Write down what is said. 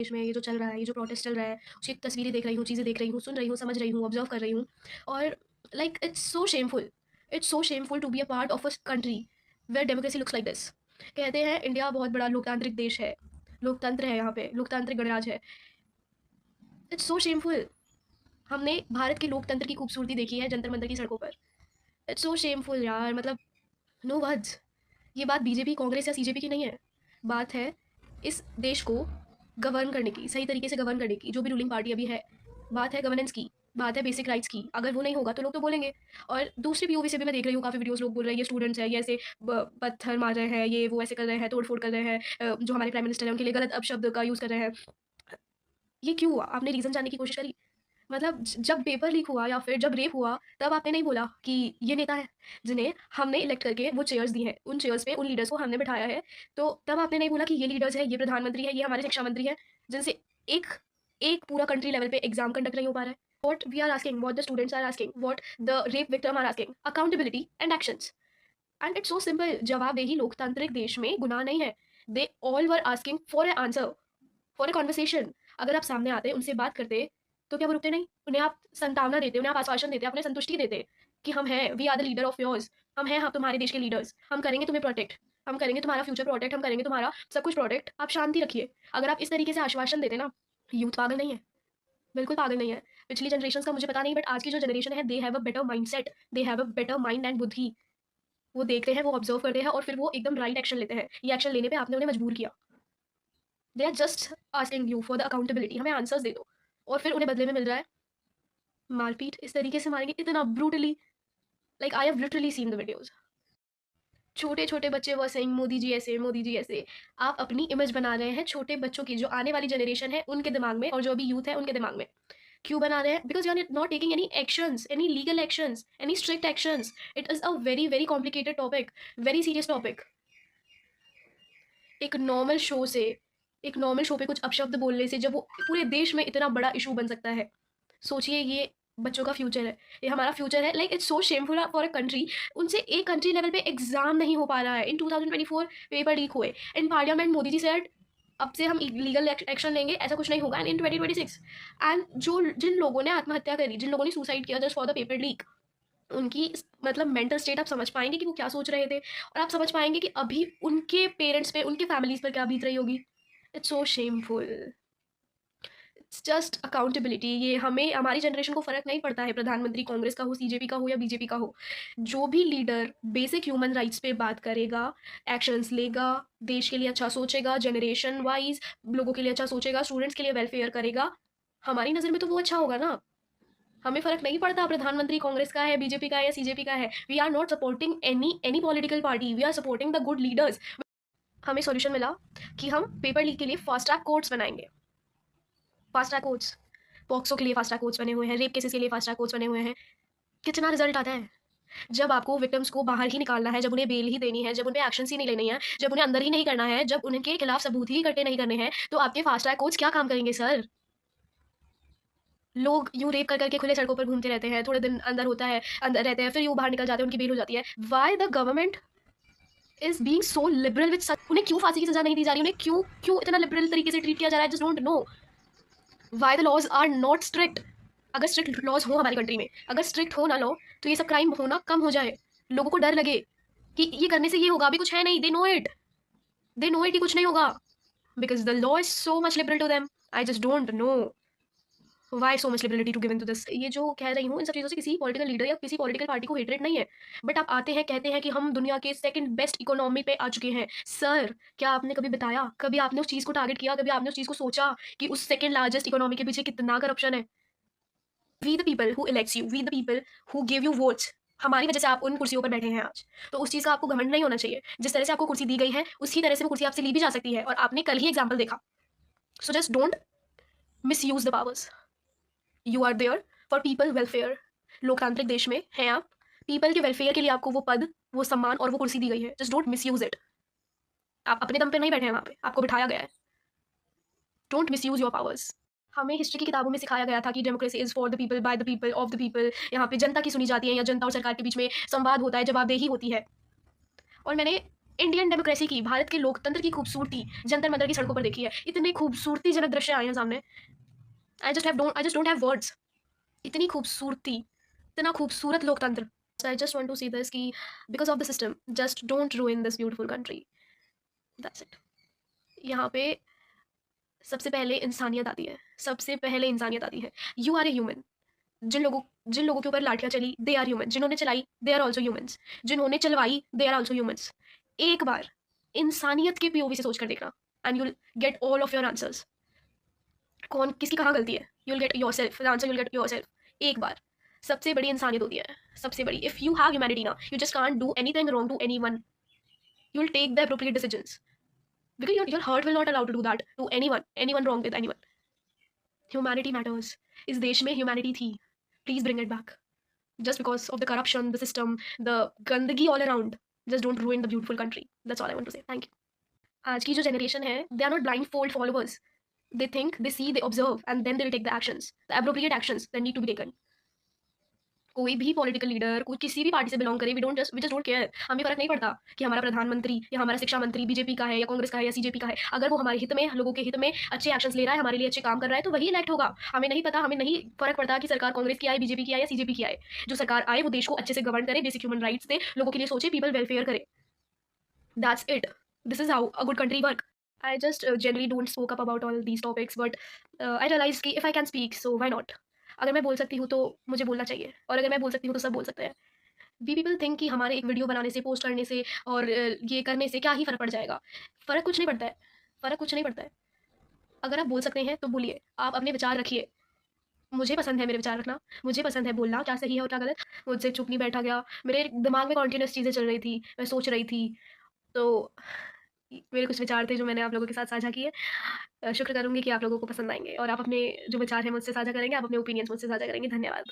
देश में ये जो चल रहा है, ये जो प्रोटेस्ट चल रहा है, उसकी तस्वीरें देख रही हूँ, चीज़ें देख रही हूँ, सुन रही हूँ, समझ रही हूँ, ऑब्ज़र्व कर रही हूँ और like it's so shameful to be a part of a country where democracy looks like this. कहते हैं इंडिया बहुत बड़ा लोकतांत्रिक देश है, लोकतंत्र है यहाँ पे, लोकतांत्रिक गणराज है। It's so shameful. हमने भारत के लोकतंत्र की खूबसूरती देखी है जंतर मंतर की सड़कों पर। इट्स सो शेमफुल यार, मतलब नो वर्ड्स। ये बात बीजेपी, कांग्रेस या सीजेपी की नहीं है। बात है इस देश को गवर्न करने की, सही तरीके से गवर्न करने की, जो भी रूलिंग पार्टी अभी है। बात है गवर्नेंस की, बात है बेसिक राइट्स की। अगर वो नहीं होगा तो लोग तो बोलेंगे। और दूसरी पीओवी से भी मैं देख रही हूँ, काफ़ी वीडियोस लोग बोल रहे हैं ये स्टूडेंट्स है, ये ऐसे पत्थर मार रहे हैं, ये वो ऐसे कर रहे हैं, तोड़ फोड़ कर रहे हैं, जो हमारे प्राइम मिनिस्टर है उनके लिए गलत अपशब्द का यूज़ कर रहे हैं। ये क्यों हुआ? आपने रीज़न जानने की कोशिश करी? मतलब जब पेपर लीक हुआ या फिर जब रेप हुआ, तब आपने नहीं बोला कि ये नेता है जिन्हें हमने इलेक्ट करके वो चेयर्स दी हैं, उन चेयर्स पे उन लीडर्स को हमने बिठाया है। तो तब आपने नहीं बोला कि ये लीडर्स है, ये प्रधानमंत्री है, ये हमारे शिक्षा मंत्री हैं, जिनसे एक एक पूरा कंट्री लेवल पे एग्जाम कंडक्ट नहीं हो पा रहा है। What we are asking, what the students are asking, what the rape victim are asking, accountability and actions. And it's so simple. जवाबदेही लोकतांत्रिक देश में गुनाह नहीं है। They all were asking for a answer, for a conversation. अगर आप सामने आते, उनसे बात करते, तो क्या वो रुकते नहीं? उन्हें आप संतावना देते, उन्हें आप आश्वासन देते, अपने संतुष्टि देते कि हम हैं, we are the leader of yours, हम हैं, हम तुम्हारे देश के लीडर्स, हम करेंगे तुम्हें प्रोटेक्ट, हम करेंगे तुम्हारा फ्यूचर प्रोटेक्ट, हम करेंगे तुम्हारा सब कुछ प्रोटेक्ट, आप शांति रखिए। अगर आप इस तरीके से आश्वासन देते ना, यूथ पागल नहीं है, बिल्कुल पागल नहीं है। पिछली जनरेशन का मुझे पता नहीं, बट आज की जो जनरेशन है, they have a better mindset, they have a better mind and बुद्धि। वो देखते हैं, वो ऑब्जर्व करते हैं और फिर वो एकदम राइट एक्शन लेते हैं। ये एक्शन लेने पे आपने उन्हें मजबूर किया। They are just asking you for the accountability, हमें आंसर्स दे दो। और फिर उन्हें बदले में मिल रहा है मारपीट। इस तरीके से मारेंगे इतना brutally, like I have literally seen the videos. छोटे छोटे बच्चे वो सेइंग मोदी जी ऐसे, मोदी जी ऐसे। आप अपनी इमेज बना रहे हैं छोटे बच्चों की, जो आने वाली जनरेशन है उनके दिमाग में, और जो अभी यूथ है उनके दिमाग में। क्यों बना रहे हैं? Because you are not taking any actions, any legal actions, any strict actions. It is a very very complicated topic, very serious topic. एक नॉर्मल शो से, एक नॉर्मल शो पे कुछ अपशब्द बोलने से जब वो पूरे देश में इतना बड़ा इशू बन सकता है, सोचिए ये बच्चों का फ्यूचर है, ये हमारा फ्यूचर है। Like it's so shameful for a country. उनसे एक कंट्री लेवल पे एग्जाम नहीं हो पा रहा है। इन 2024 पेपर लीक हुए in parliament, Modi ji said अब से हम लीगल एक्शन लेंगे, ऐसा कुछ नहीं होगा। एंड इन 2026 एंड जो जिन लोगों ने आत्महत्या करी, जिन लोगों ने सुसाइड किया just for the paper leak, उनकी मतलब मेंटल स्टेट आप समझ पाएंगे कि वो क्या सोच रहे थे, और आप समझ पाएंगे कि अभी उनके पेरेंट्स पे, उनके फैमिलीज पर क्या बीत रही होगी। It's so shameful. It's just accountability. ये हमें, हमारी जनरेशन को फ़र्क नहीं पड़ता है प्रधानमंत्री कांग्रेस का हो, सीजेपी का हो या बीजेपी का हो। जो भी लीडर बेसिक ह्यूमन राइट्स पे बात करेगा, एक्शंस लेगा, देश के लिए अच्छा सोचेगा, जनरेशन वाइज लोगों के लिए अच्छा सोचेगा, स्टूडेंट्स के लिए वेलफेयर करेगा, हमारी नज़र में तो वो अच्छा होगा ना। हमें फ़र्क नहीं पड़ता प्रधानमंत्री कांग्रेस का है, बीजेपी का है या सीजेपी का है। We are not supporting any any political party, we are supporting the good leaders. हमें सॉल्यूशन मिला कि हम पेपर लीक के लिए फास्ट ट्रैक कोर्ट्स बनाएंगे। फास्ट ट्रैक कोर्ट्स, पॉक्सो के लिए फास्ट ट्रैक कोर्ट्स बने हुए हैं, रेप केसेस के लिए फास्ट ट्रैक कोर्ट्स बने हुए हैं। कितना रिजल्ट आता है? जब आपको विक्टिम्स को बाहर ही निकालना है, जब उन्हें बेल ही देनी है, जब उन पे एक्शंस ही नहीं लेनी है, जब उन्हें अंदर ही नहीं करना है, जब उनके खिलाफ सबूत ही इकट्ठे नहीं करने हैं, तो आपके फास्ट ट्रैक कोर्ट्स क्या काम करेंगे सर? लोग यूँ रेप कर करके खुले सड़कों पर घूमते रहते हैं, थोड़े दिन अंदर होता है, अंदर रहते हैं, फिर यूँ बाहर निकल जाते हैं, उनकी बेल हो जाती है। Why the government is being so liberal with such? उन्हें क्यों फांसी की सज़ा नहीं दी जा रही? उन्हें क्यों क्यों इतना लिबरल तरीके से ट्रीट किया जा रहा है? I just don't know why the laws are not strict. अगर स्ट्रिक्ट लॉज हो हमारी कंट्री में, अगर स्ट्रिक्ट हो ना लॉ, तो ये सब क्राइम होना कम हो जाए। लोगों को डर लगे कि ये करने से ये होगा, अभी कुछ है नहीं, दे नो इट कि कुछ नहीं होगा, because the law is so much liberal to them. I just don't know why so much liberality to given to this. ये जो कह रही हूँ, इन सब चीज़ों से किसी पॉलिटिकल लीडर या किसी पॉलिटिकल पार्टी को हेटरेट नहीं है, बट आप आते हैं कहते हैं कि हम दुनिया के सेकंड बेस्ट इकोनॉमी पे आ चुके हैं। सर, क्या आपने कभी बताया, कभी आपने उस चीज़ को टारगेट किया, कभी आपने उस चीज़ को सोचा कि उस सेकंड लार्जेस्ट इकोनॉमी के पीछे कितना करप्शन है? We the people who elects you, we the people who give you votes, हमारी वजह से आप उन कुर्सियों पर बैठे हैं आज। तो उस चीज़ का आपको घमंड नहीं होना चाहिए। जिस तरह से आपको कुर्सी दी गई है, उसी तरह से वो कुर्सी आपसे ली भी जा सकती है, और आपने कल ही एग्जाम्पल देखा। So just don't misuse the powers. You are there for people welfare. लोकतांत्रिक देश में हैं आप, पीपल के वेलफेयर के लिए आपको वो पद, वो सम्मान और वो कुर्सी दी गई है। Just don't miss use it. आप अपने दम पे नहीं बैठे हैं वहाँ पे, आपको बिठाया गया है। Don't miss use your powers. हमें हिस्ट्री की किताबों में सिखाया गया था कि democracy is for the people, by the people, of the people. यहाँ पे जनता की सुनी जाती है, या जनता और सरकार के बीच में संवाद होता है, जवाबदेही होती है। और मैंने इंडियन डेमोक्रेसी की, भारत के लोकतंत्र की खूबसूरती जंतर मंतर की सड़कों पर देखी है। इतने खूबसूरतीजनक दृश्य आए हैं सामने। I just don't have words. इतनी खूबसूरती, इतना खूबसूरत लोकतंत्र। I just want to see this कि because of the system just don't ruin this beautiful country. That's it. यहाँ पे सबसे पहले इंसानियत आती है, सबसे पहले इंसानियत आती है। You are a human. जिन लोगों जिन लोगों के ऊपर लाठियां चली, दे आर ह्यूमन। जिन्होंने चलाई, दे आर ऑल्सो ह्यूमन्स। जिन्होंने चलवाई, दे आर ऑल्सो ह्यूमन्स। एक बार इंसानियत के पीओवी से सोचकर देखना, and you'll get all of your answers. कौन किसकी कहाँ गलती है, you'll get yourself answer, you'll get yourself. एक बार सबसे बड़ी इंसानियत होती है, सबसे बड़ी। इफ यू हैव ह्यूमैनिटी ना, you just can't do anything wrong to anyone. You'll take the appropriate decisions, because your heart will not allow to do that to anyone wrong with anyone. Humanity matters. इस देश में humanity थी, please bring it back. Just because of the corruption, the system, the gandagi all around, just don't ruin the beautiful country. That's all I want to say. Thank you. आज की जो generation है, they are not blindfold followers. They think, they see, they observe, and then they'll take the actions, the appropriate actions that need to be taken. कोई भी political leader, कोई किसी भी party से बिलोंग करे, वी जस्ट डोंट केयर। हमें फ़र्क नहीं पड़ता कि हमारा प्रधानमंत्री या हमारा शिक्षा मंत्री बीजेपी का है या कांग्रेस का है या सीजेपी का है। अगर वो हमारे हित में, लोगों के हित में अच्छे एक्शंस ले रहा है, हमारे लिए अच्छे काम कर रहा है, तो वही इलेक्ट होगा। हमें नहीं पता, हमें नहीं फ़र्क पड़ता कि सरकार कांग्रेस की आए, बीजेपी की आए या सीजेपी की आए। जो सरकार आए वो देश को अच्छे से गवर्न करे, बेसिक ह्यूमन राइट्स दे, लोगों के लिए सोचे, पीपल वेलफेयर करे। That's it. This is how a good country work. I just generally don't spoke up about all these topics, but I realized कि if I can speak, so why not? अगर मैं बोल सकती हूँ तो मुझे बोलना चाहिए, और अगर मैं बोल सकती हूँ तो सब बोल सकते हैं। वी पीपल थिंक कि हमारे एक वीडियो बनाने से, पोस्ट करने से और ये करने से क्या ही फ़र्क पड़ जाएगा। फ़र्क कुछ नहीं पड़ता है, फ़र्क कुछ नहीं पड़ता है। अगर आप बोल सकते हैं तो बोलिए, आप अपने विचार रखिए। मुझे पसंद है मेरे विचार रखना, मुझे पसंद है बोलना, क्या सही है और क्या गलत। मुझसे चुप नहीं बैठा गया। मेरे दिमाग में कॉन्टिन्यूस चीज़ें चल रही थी, मैं सोच रही थी। तो मेरे कुछ विचार थे जो मैंने आप लोगों के साथ साझा किए। शुक्र करूँगी कि आप लोगों को पसंद आएँगे और आप अपने जो विचार हैं मुझसे साझा करेंगे, आप अपने ओपिनियंस मुझसे साझा करेंगे। धन्यवाद।